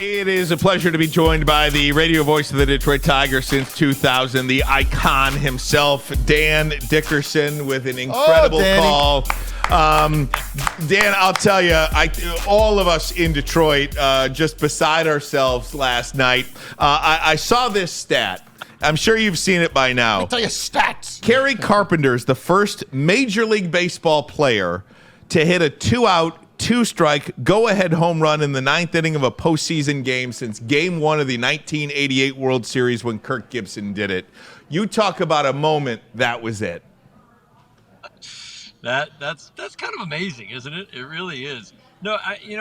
It is a pleasure to be joined by the radio voice of the Detroit Tigers since 2000, the icon himself, Dan Dickerson, with an incredible call. Dan, I'll tell you, all of us in Detroit just beside ourselves last night. I saw this stat. I'm sure you've seen it by now. Let me tell you stats. Kerry Carpenter is the first Major League Baseball player to hit a 2-out, 2-strike, go-ahead home run in the ninth inning of a postseason game since Game 1 of the 1988 World Series when Kirk Gibson did it. You talk about a moment, that was it. That's kind of amazing, isn't it? It really is. No,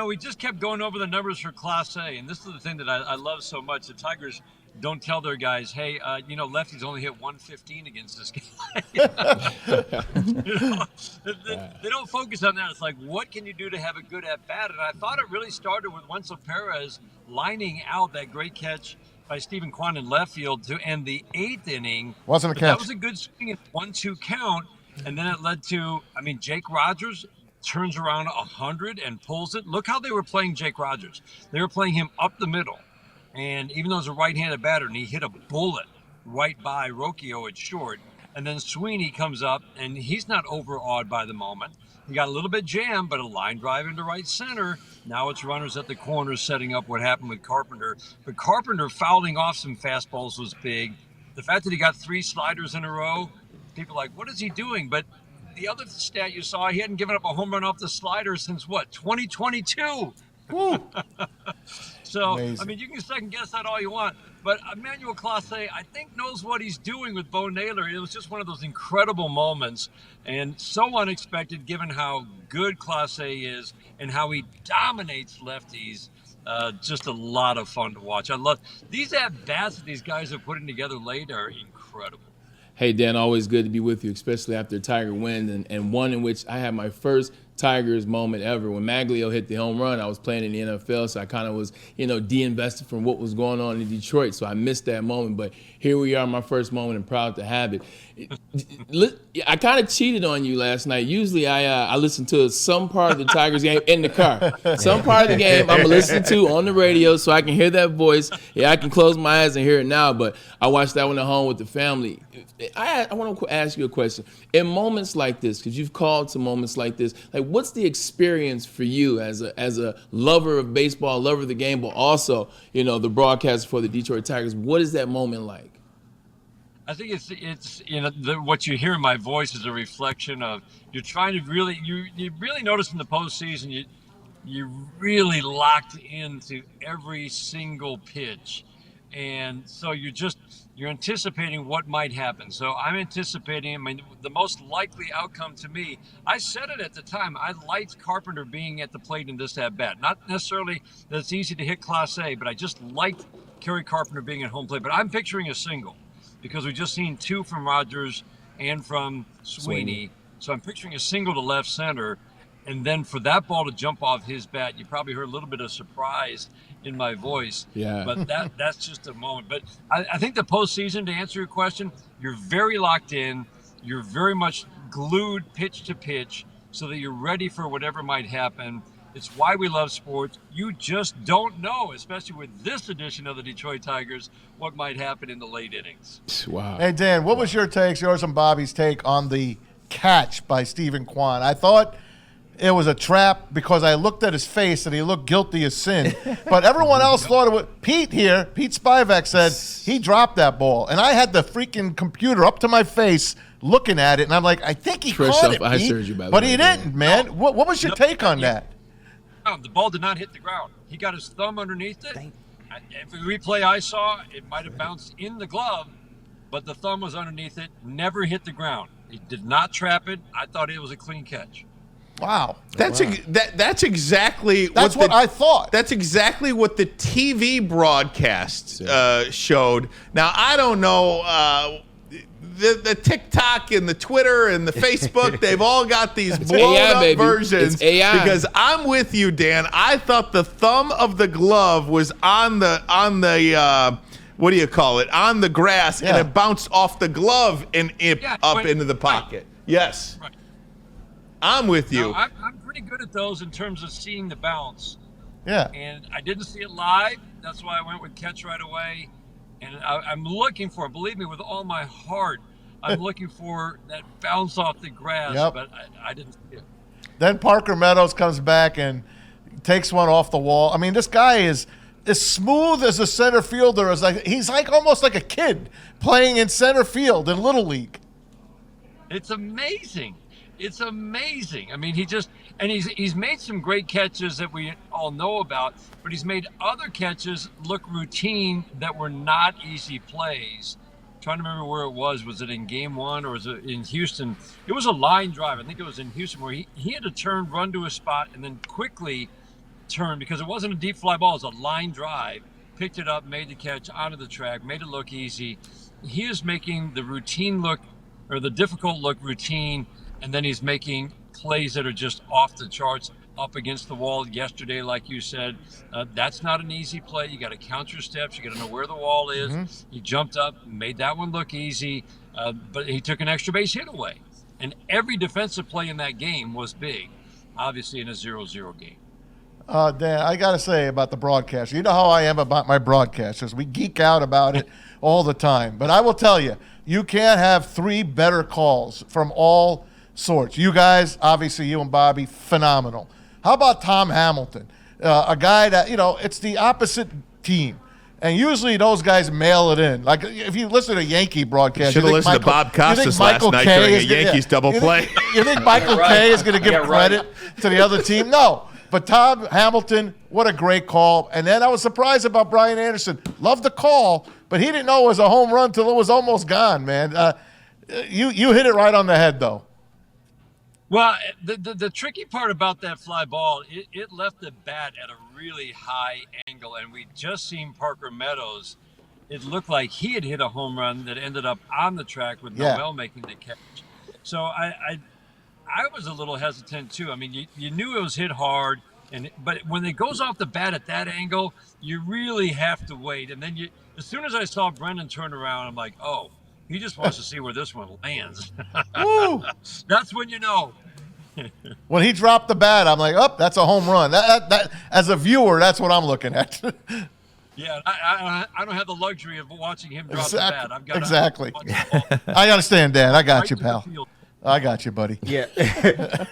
we just kept going over the numbers for Class A, and this is the thing that I love so much. The Tigers don't tell their guys, hey, lefties only hit 115 against this guy. They don't focus on that. It's like, what can you do to have a good at-bat? And I thought it really started with Wenzel Perez lining out that great catch by Stephen Kwan in left field to end the eighth inning. Wasn't a catch. That was a good swing at 1-2 count. And then it led to, Jake Rogers turns around 100 and pulls it. Look how they were playing Jake Rogers. They were playing him up the middle. And even though it's a right-handed batter, and he hit a bullet right by Rocchio at short. And then Sweeney comes up, and he's not overawed by the moment. He got a little bit jammed, but a line drive into right center. Now it's runners at the corners setting up what happened with Carpenter. But Carpenter fouling off some fastballs was big. The fact that he got 3 sliders in a row, people are like, what is he doing? But the other stat you saw, he hadn't given up a home run off the slider since, 2022? Woo. So, Amazing. You can second guess that all you want. But Emmanuel Clase, I think, knows what he's doing with Bo Naylor. It was just one of those incredible moments and so unexpected given how good Clase is and how he dominates lefties. Just a lot of fun to watch. I love these at-bats that these guys are putting together late are incredible. Hey, Dan, always good to be with you, especially after a Tiger win and one in which I had my first Tigers moment ever. When Maglio hit the home run, I was playing in the NFL, so I kind of was, de-invested from what was going on in Detroit, so I missed that moment. But here we are, my first moment, and proud to have it. I kind of cheated on you last night. Usually I listen to some part of the Tigers game in the car. Some part of the game I'm listening to on the radio so I can hear that voice. Yeah, I can close my eyes and hear it now, but I watched that one at home with the family. I want to ask you a question. In moments like this, because you've called to moments like this, what's the experience for you as a lover of baseball, lover of the game, but also, the broadcaster for the Detroit Tigers? What is that moment like? I think it's what you hear in my voice is a reflection of you're trying to really you really notice in the postseason you really locked into every single pitch, and so you're anticipating what might happen. So I'm anticipating. The most likely outcome to me. I said it at the time. I liked Carpenter being at the plate in this at bat. Not necessarily that it's easy to hit Class A, but I just liked Kerry Carpenter being at home plate. But I'm picturing a single, because we've just seen 2 from Rogers and from Sweeney. So I'm picturing a single to left center. And then for that ball to jump off his bat, you probably heard a little bit of surprise in my voice. Yeah. But that's just a moment. But I think the postseason, to answer your question, you're very locked in. You're very much glued pitch to pitch so that you're ready for whatever might happen. It's why we love sports. You just don't know, especially with this edition of the Detroit Tigers, what might happen in the late innings. Wow. Hey, Dan, what was your takes, yours and Bobby's take on the catch by Stephen Kwan? I thought it was a trap because I looked at his face and he looked guilty as sin. But everyone else thought it was – Pete Spivak said he dropped that ball. And I had the freaking computer up to my face looking at it, and I'm like, I think he caught it, Pete. But he didn't, man. No. What was your take on that? No, the ball did not hit the ground. He got his thumb underneath it. If the replay I saw, it might have bounced in the glove, but the thumb was underneath it, never hit the ground. He did not trap it. I thought it was a clean catch. Wow. That's exactly what I thought. That's exactly what the TV broadcast showed. Now, I don't know. The TikTok and the Twitter and the Facebook, they've all got these blown-up versions. It's AI. Because I'm with you, Dan. I thought the thumb of the glove was on the what do you call it? On the grass, and it bounced off the glove and up into the pocket. Right. Yes. Right. I'm with you. No, I'm pretty good at those in terms of seeing the bounce. Yeah. And I didn't see it live. That's why I went with catch right away. And I'm looking for, believe me, with all my heart, I'm looking for that bounce off the grass, Yep. but I didn't see it. Then Parker Meadows comes back and takes one off the wall. I mean, this guy is as smooth as a center fielder. He's like almost like a kid playing in center field in Little League. It's amazing. It's amazing. I mean, he's made some great catches that we all know about, but he's made other catches look routine that were not easy plays. I'm trying to remember where it was. Was it in game one or was it in Houston? It was a line drive. I think it was in Houston where he had to turn, run to a spot, and then quickly turn because it wasn't a deep fly ball. It was a line drive. Picked it up, made the catch onto the track, made it look easy. He is making the routine look, or the difficult look routine, and then he's making plays that are just off the charts up against the wall yesterday, like you said. That's not an easy play. You got to count your steps. You got to know where the wall is. Mm-hmm. He jumped up, made that one look easy, but he took an extra base hit away. And every defensive play in that game was big, obviously in a 0-0 game. Dan, I got to say about the broadcast. You know how I am about my broadcasters. We geek out about it all the time. But I will tell you, you can't have three better calls from all sorts. You guys, obviously you and Bobby, phenomenal. How about Tom Hamilton? A guy that, it's the opposite team. And usually those guys mail it in. Like if you listen to Yankee broadcast, should have listened to Bob Costas last night during a Yankees double play. You think Michael Kay is going to give credit to the other team? No. But Tom Hamilton, what a great call. And then I was surprised about Brian Anderson. Loved the call, but he didn't know it was a home run till it was almost gone, man. You hit it right on the head, though. Well, the tricky part about that fly ball, it left the bat at a really high angle, and we just seen Parker Meadows. It looked like he had hit a home run that ended up on the track with Noel making the catch. So I was a little hesitant too. I mean, you knew it was hit hard, but when it goes off the bat at that angle, you really have to wait. And then as soon as I saw Brendan turn around, I'm like, oh, he just wants to see where this one lands. That's when you know. When he dropped the bat, I'm like, oh, that's a home run. That as a viewer, that's what I'm looking at. Yeah, I don't have the luxury of watching him drop the bat. I've got exactly. I understand, Dan. I got you, pal. I got you, buddy. Yeah.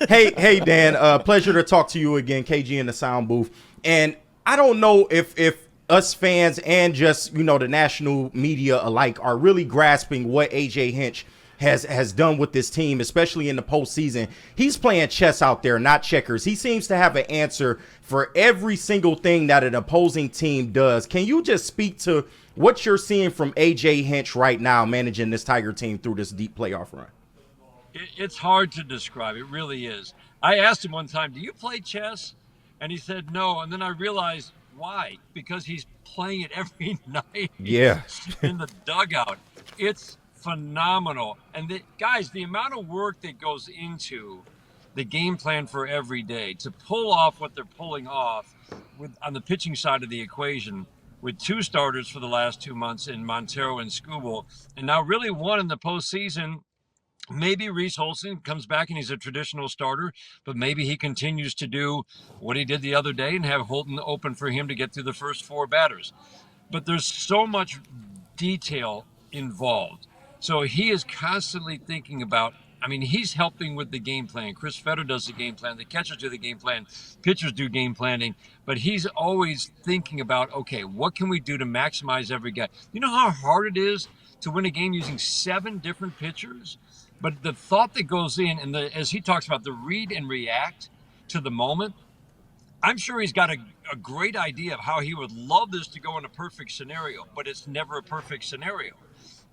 Hey, Dan. Pleasure to talk to you again, KG in the sound booth. And I don't know if us fans and just the national media alike are really grasping what AJ Hinch has done with this team, especially in the postseason. He's playing chess out there, not checkers. He seems to have an answer for every single thing that an opposing team does. Can you just speak to what you're seeing from AJ Hinch right now, managing this Tiger team through this deep playoff run? It's hard to describe. It really is. I asked him one time, do you play chess? And he said no. And then I realized why. Because he's playing it every night. Yeah. In the dugout. It's phenomenal. And guys, the amount of work that goes into the game plan for every day to pull off what they're pulling off on the pitching side of the equation with two starters for the last 2 months in Montero and Skubal, and now really one in the postseason. Maybe Reese Holson comes back and he's a traditional starter, but maybe he continues to do what he did the other day and have Holton open for him to get through the first four batters. But there's so much detail involved. So he is constantly thinking about, he's helping with the game plan. Chris Fetter does the game plan. The catchers do the game plan. Pitchers do game planning. But he's always thinking about, okay, what can we do to maximize every guy? You know how hard it is to win a game using 7 different pitchers? But the thought that goes in, and as he talks about the read and react to the moment, I'm sure he's got a great idea of how he would love this to go in a perfect scenario, but it's never a perfect scenario.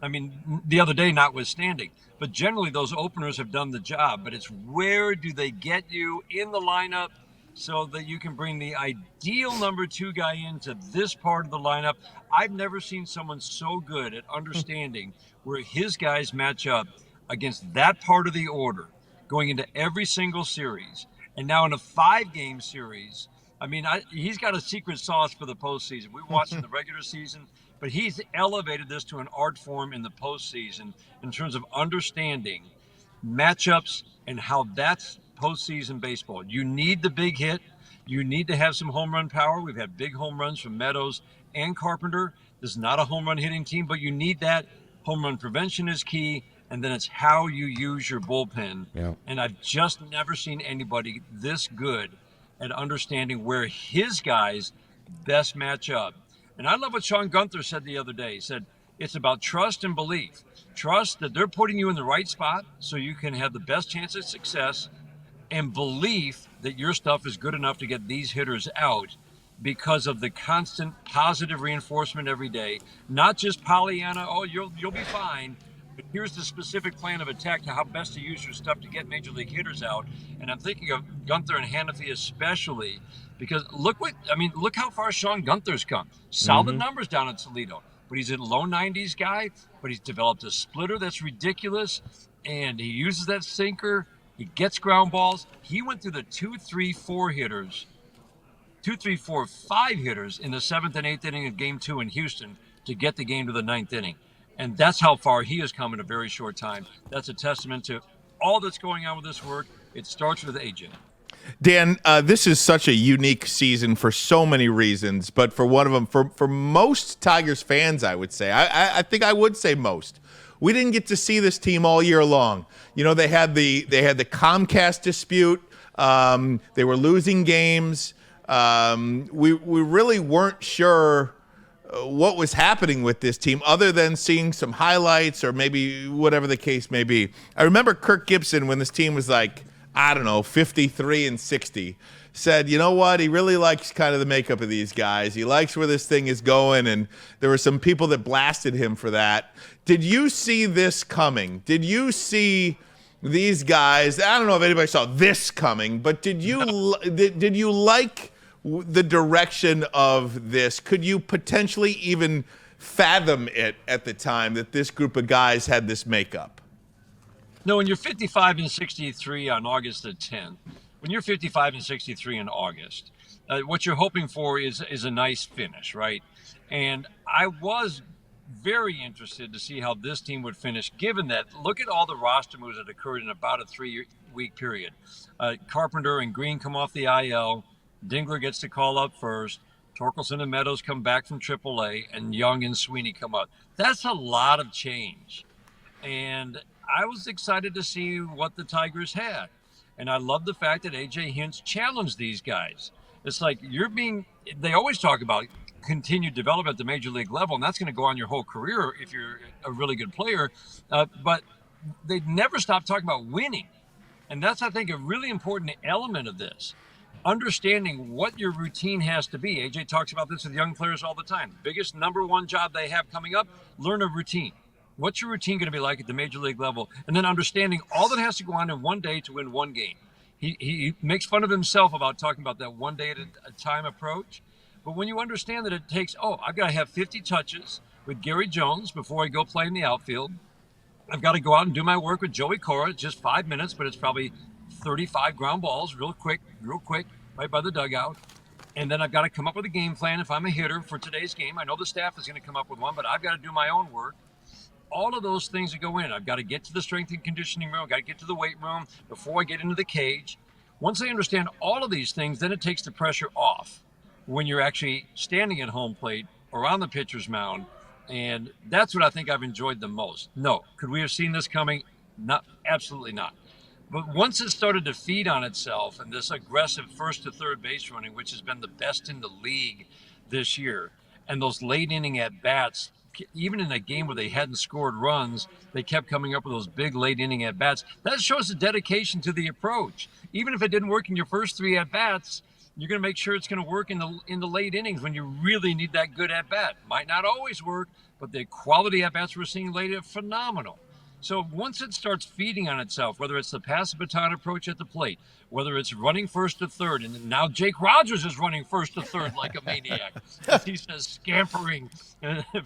The other day notwithstanding, but generally those openers have done the job, but it's where do they get you in the lineup so that you can bring the ideal number 2 guy into this part of the lineup. I've never seen someone so good at understanding where his guys match up against that part of the order going into every single series. And now in a 5-game series, he's got a secret sauce for the postseason. We watched in the regular season, but he's elevated this to an art form in the postseason in terms of understanding matchups and how that's postseason baseball. You need the big hit. You need to have some home run power. We've had big home runs from Meadows and Carpenter. This is not a home run hitting team, but you need that. Home run prevention is key, and then it's how you use your bullpen. Yeah. And I've just never seen anybody this good at understanding where his guys best match up. And I love what Sean Gunther said the other day. He said, it's about trust and belief. Trust that they're putting you in the right spot so you can have the best chance of success, and belief that your stuff is good enough to get these hitters out because of the constant positive reinforcement every day. Not just Pollyanna, oh, you'll be fine, but here's the specific plan of attack to how best to use your stuff to get major league hitters out. And I'm thinking of Gunther and Hannafy especially, because look how far Sean Gunther's come. Solid numbers down at Toledo, but he's a low 90s guy, but he's developed a splitter that's ridiculous, and he uses that sinker. He gets ground balls. He went through the 2, 3, 4 hitters, 2, 3, 4, 5 hitters in the 7th and 8th inning of Game 2 in Houston to get the game to the 9th inning. And that's how far he has come in a very short time. That's a testament to all that's going on with this work. It starts with AJ. Dan, this is such a unique season for so many reasons, but for one of them, for most Tigers fans, I would say, I think I would say most, we didn't get to see this team all year long. You know, they had the Comcast dispute. They were losing games. We really weren't sure what was happening with this team other than seeing some highlights or maybe whatever the case may be. I remember Kirk Gibson, when this team was like, I don't know, 53 and 60, said, you know what, he really likes kind of the makeup of these guys. He likes where this thing is going, and there were some people that blasted him for that. Did you see this coming? Did you see these guys? I don't know if anybody saw this coming, but did you did you like the direction of this? Could you potentially even fathom it at the time that this group of guys had this makeup? No, when you're 55 and 63 on August the 10th, when you're 55 and 63 in August, what you're hoping for is a nice finish, right? And I was very interested to see how this team would finish, given that, look at all the roster moves that occurred in about a 3-week period. Carpenter and Green come off the IL. Dingler gets to call up first. Torkelson and Meadows come back from AAA, and Young and Sweeney come up. That's a lot of change. And I was excited to see what the Tigers had. And I love the fact that A.J. Hinch challenged these guys. It's like they always talk about continued development at the major league level, and that's going to go on your whole career if you're a really good player. But they never stop talking about winning. And that's, I think, a really important element of this. Understanding what your routine has to be. A.J. talks about this with young players all the time. The biggest number one job they have coming up, learn a routine. What's your routine going to be like at the major league level? And then understanding all that has to go on in one day to win one game. He makes fun of himself about talking about that one day at a time approach. But when you understand that it takes, I've got to have 50 touches with Gary Jones before I go play in the outfield. I've got to go out and do my work with Joey Cora. It's just 5 minutes, but it's probably 35 ground balls real quick, right by the dugout. And then I've got to come up with a game plan if I'm a hitter for today's game. I know the staff is going to come up with one, but I've got to do my own work. All of those things that go in. I've got to get to the strength and conditioning room. I've got to get to the weight room before I get into the cage. Once I understand all of these things, then it takes the pressure off when you're actually standing at home plate or on the pitcher's mound. And that's what I think I've enjoyed the most. No, could we have seen this coming? Not, absolutely not. But once it started to feed on itself and this aggressive first to third base running, which has been the best in the league this year, and those late inning at bats, even in a game where they hadn't scored runs, they kept coming up with those big late inning at bats. That shows the dedication to the approach. Even if it didn't work in your first 3 at bats, you're going to make sure it's going to work in the late innings when you really need that good at bat. Might not always work, but the quality at bats we're seeing late are phenomenal. So once it starts feeding on itself, whether it's the pass baton approach at the plate, whether it's running first to third, and now Jake Rogers is running first to third like a maniac, as he says, scampering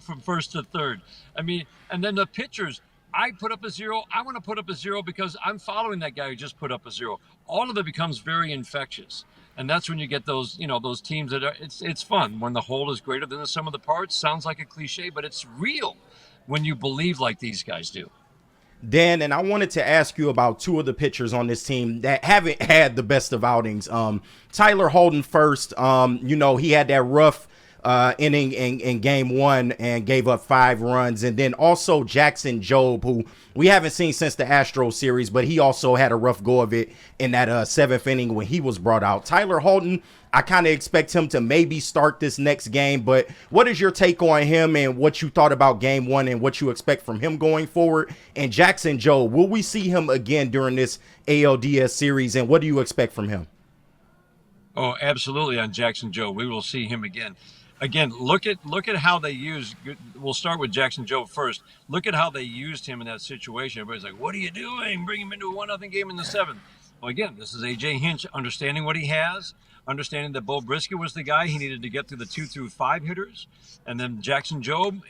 from first to third. I mean, and then the pitchers, I put up a 0. I want to put up a 0 because I'm following that guy who just put up a 0. All of it becomes very infectious. And that's when you get those, those teams that are, it's fun. When the whole is greater than the sum of the parts, sounds like a cliche, but it's real when you believe like these guys do. Dan, and I wanted to ask you about two of the pitchers on this team that haven't had the best of outings. Tyler Holden first. He had that rough inning in game one and gave up 5 runs. And then also Jackson Jobe, who we haven't seen since the Astros series, but he also had a rough go of it in that 7th inning when he was brought out. Tyler Holden, I kind of expect him to maybe start this next game, but what is your take on him and what you thought about game one and what you expect from him going forward? And Jackson Jobe, will we see him again during this ALDS series, and what do you expect from him? Oh, absolutely. On Jackson Jobe, we will see him again. Again, look at how they use. We'll start with Jackson Jobe first. Look at how they used him in that situation. Everybody's like, "What are you doing? Bring him into a 1-0 game in the 7th." Well, again, this is AJ Hinch understanding what he has, understanding that Bo Brisket was the guy he needed to get through the 2 through 5 hitters, and then Jackson Jobe,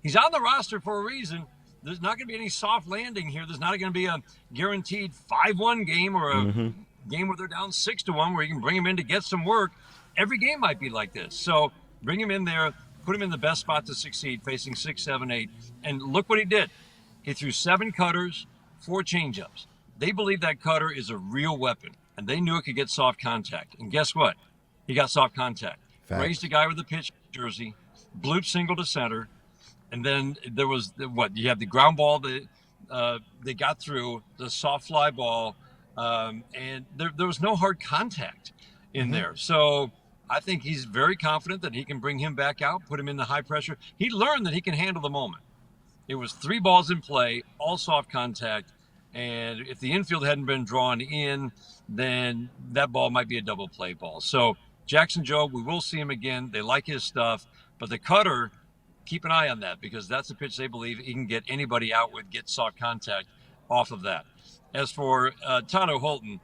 he's on the roster for a reason. There's not going to be any soft landing here. There's not going to be a guaranteed 5-1 game or a game where they're down 6-1 where you can bring him in to get some work. Every game might be like this. So bring him in there, put him in the best spot to succeed, facing 6, 7, 8. And look what he did. He threw 7 cutters, 4 changeups. They believe that cutter is a real weapon, and they knew it could get soft contact. And guess what? He got soft contact. Facts. Raised a guy with a pitch jersey, bloop single to center, and then there was you have the ground ball that they got through, the soft fly ball, and there was no hard contact in there. So I think he's very confident that he can bring him back out, put him in the high pressure. He learned that he can handle the moment. It was 3 balls in play, all soft contact. And if the infield hadn't been drawn in, then that ball might be a double play ball. So Jackson Jobe, we will see him again. They like his stuff. But the cutter, keep an eye on that because that's a pitch they believe he can get anybody out with, get soft contact off of that. As for Tyler Holden,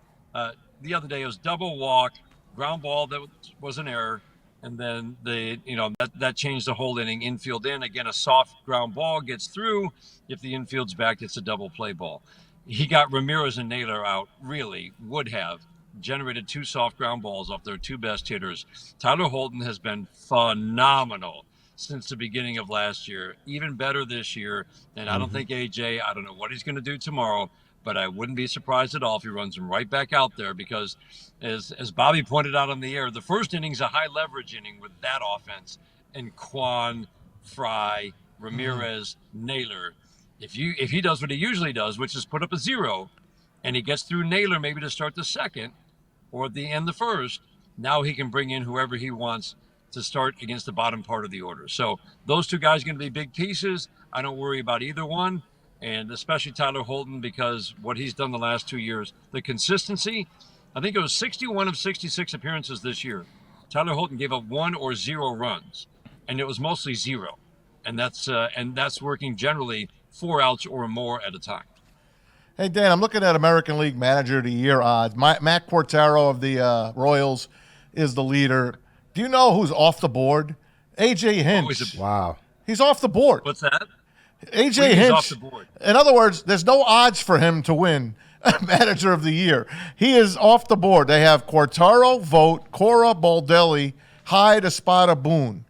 the other day it was double walk, ground ball that was an error, and then that changed the whole inning. Infield in, again, a soft ground ball gets through. If the infield's back, it's a double play ball. He got Ramirez and Naylor out, really would have generated 2 soft ground balls off their 2 best hitters. Tyler Holden has been phenomenal since the beginning of last year, even better this year. And I don't think AJ, I don't know what he's going to do tomorrow, but I wouldn't be surprised at all if he runs him right back out there because, as Bobby pointed out on the air, the first inning's a high leverage inning with that offense. And Quan, Fry, Ramirez, Naylor. If he does what he usually does, which is put up a 0, and he gets through Naylor maybe to start the 2nd or at the end the 1st, now he can bring in whoever he wants to start against the bottom part of the order. So those 2 guys are going to be big pieces. I don't worry about either one. And especially Tyler Holden, because what he's done the last 2 years, the consistency, I think it was 61 of 66 appearances this year. Tyler Holden gave up 1 or 0 runs, and it was mostly 0. And that's working generally 4 outs or more at a time. Hey, Dan, I'm looking at American League Manager of the Year odds. Matt Quartaro of the Royals is the leader. Do you know who's off the board? AJ Hinch. Wow. He's off the board. What's that? AJ He's Hinch. off the board. In other words, there's no odds for him to win Manager of the Year. He is off the board. They have Quartaro, Vogt, Cora, Baldelli, Hyde, Espada, Boone.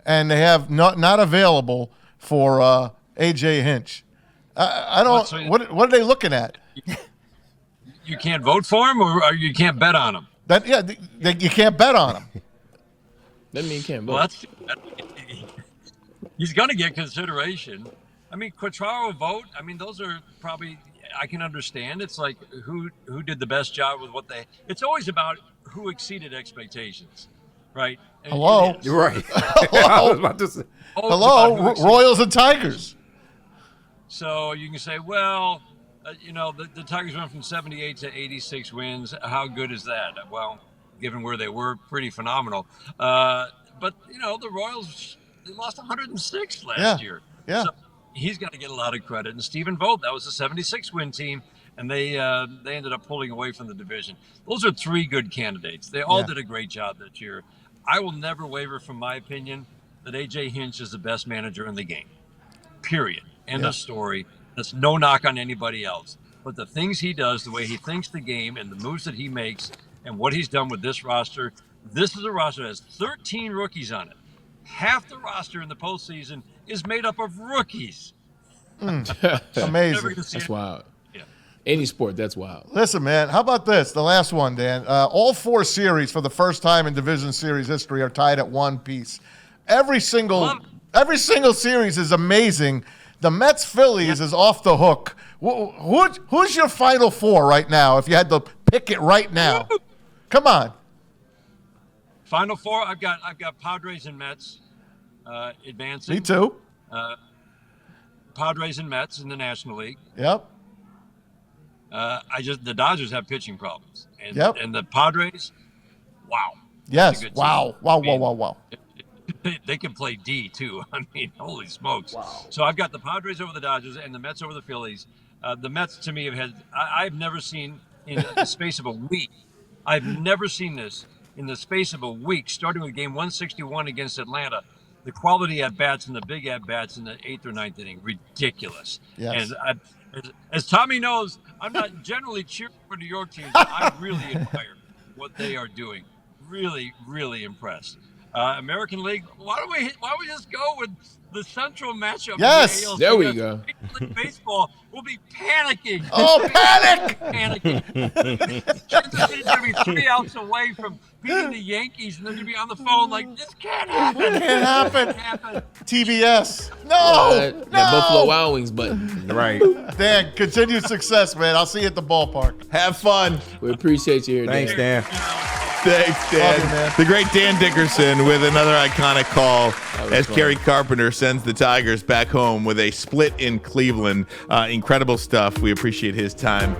And they have not available for AJ Hinch. I don't. What are they looking at? You can't vote for him, or you can't bet on him. You can't bet on him. That means you can't vote. Well, he's going to get consideration. I mean, Quatraro, Vogt. I mean, those are probably I can understand. It's like who did the best job with what they. It's always about who exceeded expectations, right? And Hello, you're right. Hello, I was about to say. Hello, Royals and Tigers. So you can say, well, the Tigers went from 78 to 86 wins. How good is that? Well, given where they were, pretty phenomenal. But the Royals, they lost 106 last year. Yeah. So he's got to get a lot of credit. And Stephen Vogt, that was a 76 win team, and they ended up pulling away from the division. Those are 3 good candidates. They all did a great job that year. I will never waver from my opinion that AJ Hinch is the best manager in the game. Period. End of story. That's no knock on anybody else. But the things he does, the way he thinks the game, and the moves that he makes, and what he's done with this roster, this is a roster that has 13 rookies on it. Half the roster in the postseason is made up of rookies. Never Amazing. gonna see That's it. wild. Yeah. Any sport, that's wild. Listen, man, how about this? The last one, Dan. All 4 series for the first time in Division Series history are tied at 1 piece. Every single series is amazing. The Mets Phillies is off the hook. Who's your final 4 right now? If you had to pick it right now, come on. Final 4. I've got Padres and Mets advancing. Me too. Padres and Mets in the National League. Yep. The Dodgers have pitching problems, and Yep. and the Padres, wow. Yes. That's a good Wow. team. Wow. I mean, Wow. Wow. They can play D too. I mean, holy smokes! Wow. So I've got the Padres over the Dodgers and the Mets over the Phillies. The Mets to me have had. I've never seen in the space of a week. I've never seen this in the space of a week. Starting with game 161 against Atlanta, the quality at bats and the big at bats in the 8th or 9th inning, ridiculous. Yes. And as Tommy knows, I'm not generally cheering for New York teams. But I really admire what they are doing. Really, really impressed. American League. Why don't we just go with the central matchup? Yes! In the ALC? There we go. Major League Baseball will be panicking. Oh, panic! Panicking. Kansas City's going to be 3 outs away from beating the Yankees, and they're going to be on the phone like, this can't happen. Can't happen. Can't happen. TBS. No. That Buffalo Wild Wings button. Right. Dan, continued success, man. I'll see you at the ballpark. Have fun. We appreciate you here, Thanks, Dan. Thanks, Dan. Love you, man. The great Dan Dickerson with another iconic call as fun. Kerry Carpenter sends the Tigers back home with a split in Cleveland. Incredible stuff. We appreciate his time